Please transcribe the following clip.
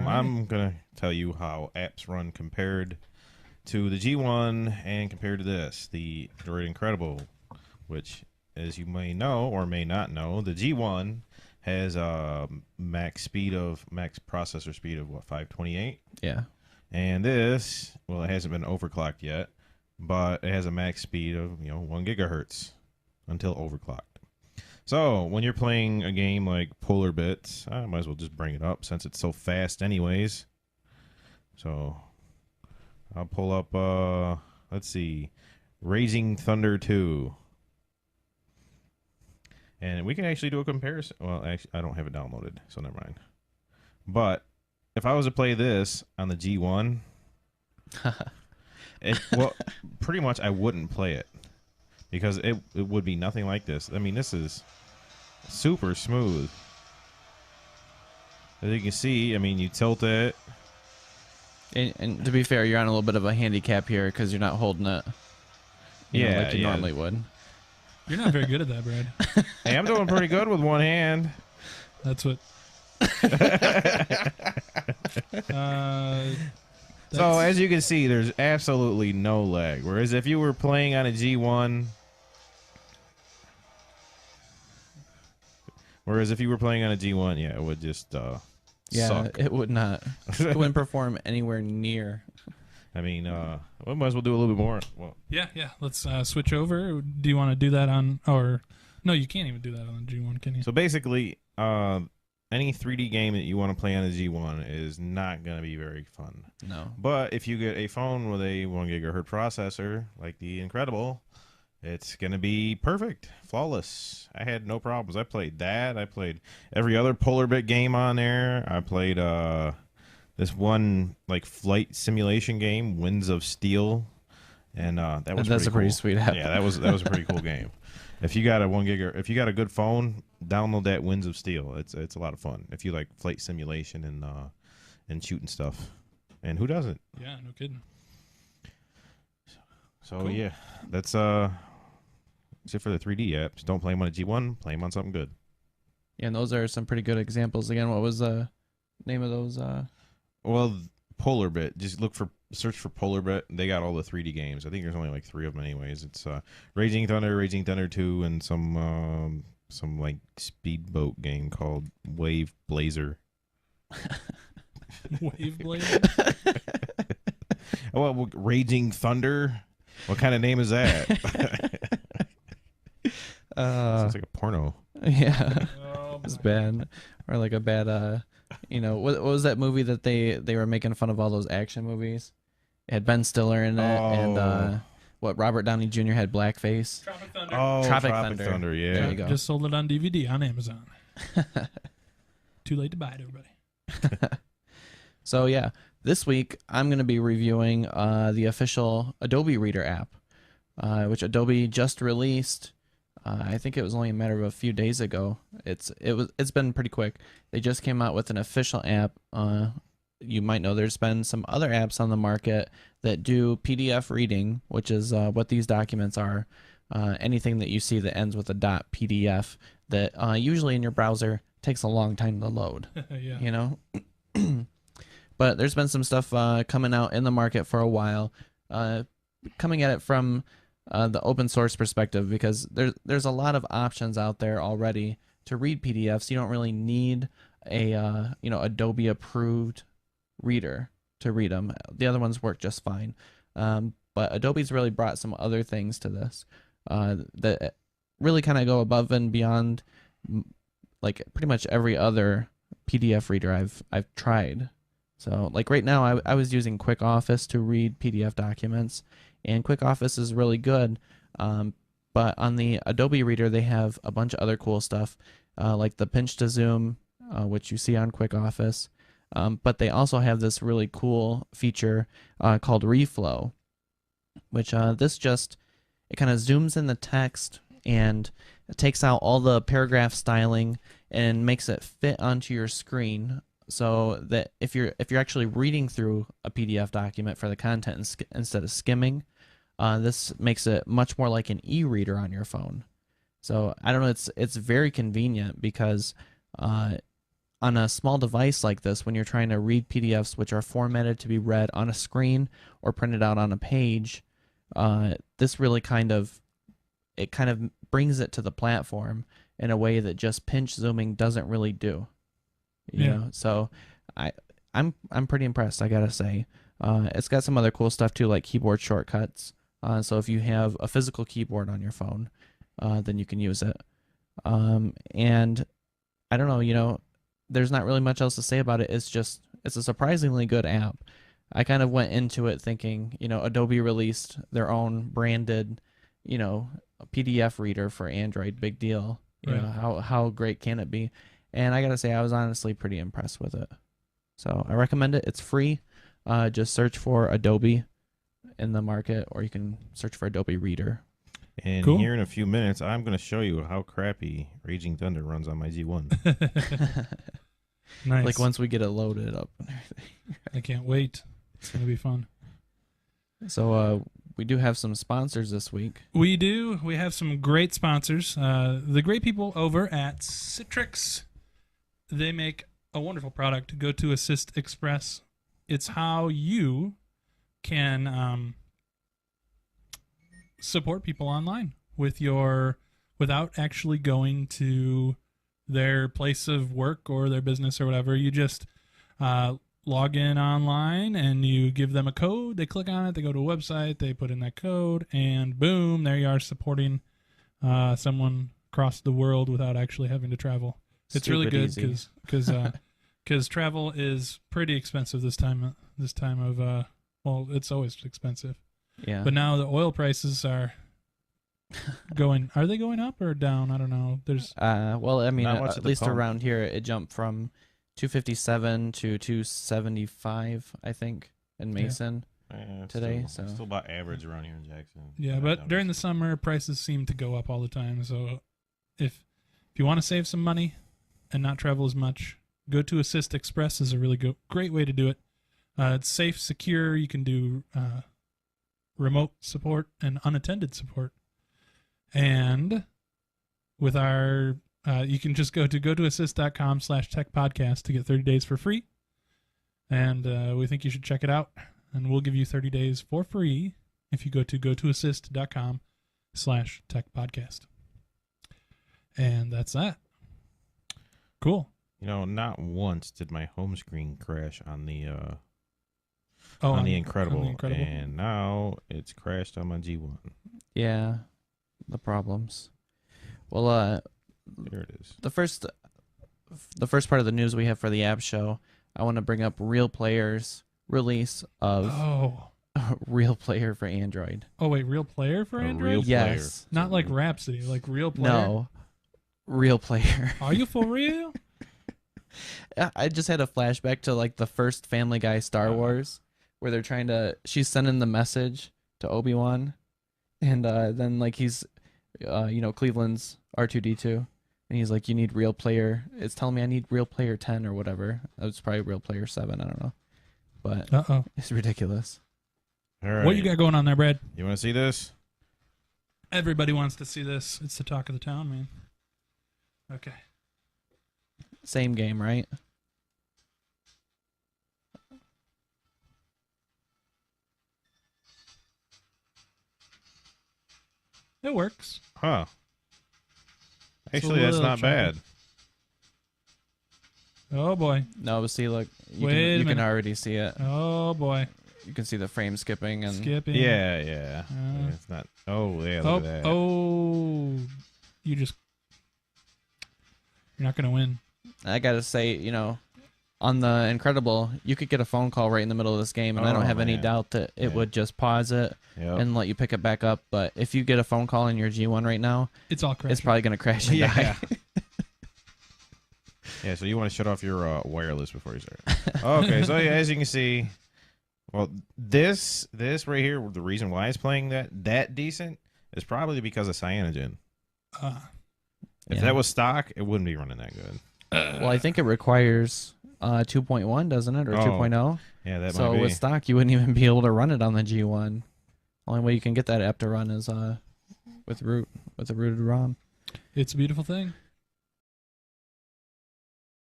I'm going to tell you how apps run compared to the G1 and compared to this, the Droid Incredible, which, as you may know or may not know, the G1 has a max processor speed of, 528? Yeah. And this, well, it hasn't been overclocked yet, but it has a max speed of, 1 gigahertz until overclocked. So when you're playing a game like Polarbit, I might as well just bring it up since it's so fast anyways. So I'll pull up, let's see, Raging Thunder 2. And we can actually do a comparison. Well, actually, I don't have it downloaded, so never mind. But if I was to play this on the G1, pretty much I wouldn't play it because it would be nothing like this. I mean, this is super smooth. As you can see, I mean, you tilt it. And to be fair, you're on a little bit of a handicap here because you're not holding it like you normally would. You're not very good at that, Brad. Hey, I'm doing pretty good with one hand. That's what... So as you can see, there's absolutely no lag. Whereas if you were playing on a G1, yeah, it would just suck. It would not. It wouldn't perform anywhere near. I mean, we might as well do a little bit more. Well, yeah. Let's switch over. Do you want to do that on, or no? You can't even do that on the G1, can you? So basically, any 3D game that you want to play on a G1 is not going to be very fun. No. But if you get a phone with a 1 gigahertz processor like the Incredible, it's going to be perfect, flawless. I had no problems. I played that. I played every other Polarbit game on there. I played this one like flight simulation game, Winds of Steel, and that's a pretty sweet app. Yeah, that was a pretty cool game. If you got if you got a good phone, download that Winds of Steel. It's a lot of fun. If you like flight simulation and shooting stuff, and who doesn't? Yeah, no kidding. So cool. Yeah, that's except for the 3D apps. Don't play them on a G1. Play them on something good. Yeah, and those are some pretty good examples. Again, what was the name of those? Well, Polarbit. Just search for Polarbit. They got all the 3D games. I think there's only like 3 of them anyways. It's Raging Thunder 2, and some like speedboat game called Wave Blazer. Wave Blazer? Well, Raging Thunder? What kind of name is that? Sounds like a porno. Yeah. Oh, it's bad. Or like a bad, what was that movie that they were making fun of all those action movies? It had Ben Stiller in it, and Robert Downey Jr. had blackface. Tropic Thunder. Oh, Tropic Thunder, yeah. There you go. Just sold it on DVD on Amazon. Too late to buy it, everybody. So yeah, this week I'm going to be reviewing the official Adobe Reader app, which Adobe just released. I think it was only a matter of a few days ago. It's been pretty quick. They just came out with an official app. You might know there's been some other apps on the market that do PDF reading, which is what these documents are. Anything that you see that ends with a .pdf that usually in your browser takes a long time to load. Yeah. But there's been some stuff coming out in the market for a while, coming at it from the open source perspective, because there's a lot of options out there already to read PDFs. You don't really need a Adobe approved reader to read them. The other ones work just fine. But Adobe's really brought some other things to this that really kind of go above and beyond like pretty much every other PDF reader I've tried. So like right now I was using Quick Office to read PDF documents, and Quick Office is really good. But on the Adobe Reader they have a bunch of other cool stuff like the pinch to zoom, which you see on Quick Office. But they also have this really cool feature called Reflow, which it kind of zooms in the text and it takes out all the paragraph styling and makes it fit onto your screen, so that if you're actually reading through a PDF document for the content instead of skimming, this makes it much more like an e-reader on your phone. So I don't know, it's very convenient because on a small device like this, when you're trying to read PDFs which are formatted to be read on a screen or printed out on a page, this really kind of brings it to the platform in a way that just pinch zooming doesn't really do. You know? So I'm pretty impressed, I gotta say. It's got some other cool stuff too, like keyboard shortcuts. So if you have a physical keyboard on your phone, then you can use it. And I don't know, there's not really much else to say about it. It's a surprisingly good app. I kind of went into it thinking, Adobe released their own branded, PDF reader for Android, big deal. You Right. know, how great can it be? And I gotta say, I was honestly pretty impressed with it. So I recommend it. It's free. Just search for Adobe in the market, or you can search for Adobe Reader. And Cool. here in a few minutes, I'm going to show you how crappy Raging Thunder runs on my G1. Nice. Like once we get it loaded up and everything. I can't wait. It's gonna be fun. So we do have some sponsors this week. We do. We have some great sponsors. The great people over at Citrix. They make a wonderful product. Go to Assist Express. It's how you can support people online without actually going to their place of work or their business or whatever. You just log in online and you give them a code. They click on it. They go to a website. They put in that code, and boom, there you are supporting someone across the world without actually having to travel. It's really Stupid good easy. because travel is pretty expensive this time of well, it's always expensive. Yeah. But now the oil prices are going. Are they going up or down? I don't know. There's well, I mean, Not much at at the least pump. around here, it jumped from 257 to 275, I think, in Mason. It's Today, still, so- still about average around here in Jackson. yeah, I but noticed. during the summer prices seem to go up all the time. So if you want to save some money and not travel as much, go to Assist Express is a really great way to do it. It's safe, secure. You can do remote support and unattended support. And with our, you can just go to gotoassist.com/techpodcast to get 30 days for free. And we think you should check it out. And we'll give you 30 days for free if you go to gotoassist.com/techpodcast. And that's that. Cool. Not once did my home screen crash on the Oh, on the Incredible, on the Incredible. and now it's crashed on my G1. Yeah, the problems. Well, There it is. the first part of the news we have for the app show, I want to bring up Real Player's release of Oh. Real Player for Android. Oh, wait, Real Player for A Android? real Yes. Not like Rhapsody, like Real Player? No, Real Player. Are you for real? I just had a flashback to like the first Family Guy Star Wars, where they're she's sending the message to Obi-Wan, and then like he's, Cleveland's R2-D2, and he's like, you need Real Player. It's telling me I need Real Player 10 or whatever. That was probably Real Player 7. I don't know, but Uh-oh. it's ridiculous. All right. What you got going on there, Brad? You want to see this? Everybody wants to see this. It's the talk of the town, man. Okay. Same game, right? It works. Huh. It's a Actually, that's little not choppy. bad. Oh, boy. No, but see, look, Wait a you can minute. already see it. Oh, boy. You can see the frame skipping and Skipping. Yeah. It's not. Oh, yeah. Look at that. Oh. You're not going to win. I gotta say, on the Incredible, you could get a phone call right in the middle of this game, and I don't Oh, have any man. doubt that it Yeah. would just pause it Yep. and let you pick it back up. But if you get a phone call in your G1 right now, It's all correct. it's probably gonna crash and Yeah. die. Yeah, so you want to shut off your wireless before you start. Okay, so yeah, as you can see, well, this right here, the reason why it's playing that decent is probably because of cyanogen. If Yeah. that was stock, it wouldn't be running that good. Well, I think it requires 2.1, doesn't it, or Oh, 2.0? Yeah, that So might be. with stock, you wouldn't even be able to run it on the G1. Only way you can get that app to run is with a rooted ROM. It's a beautiful thing.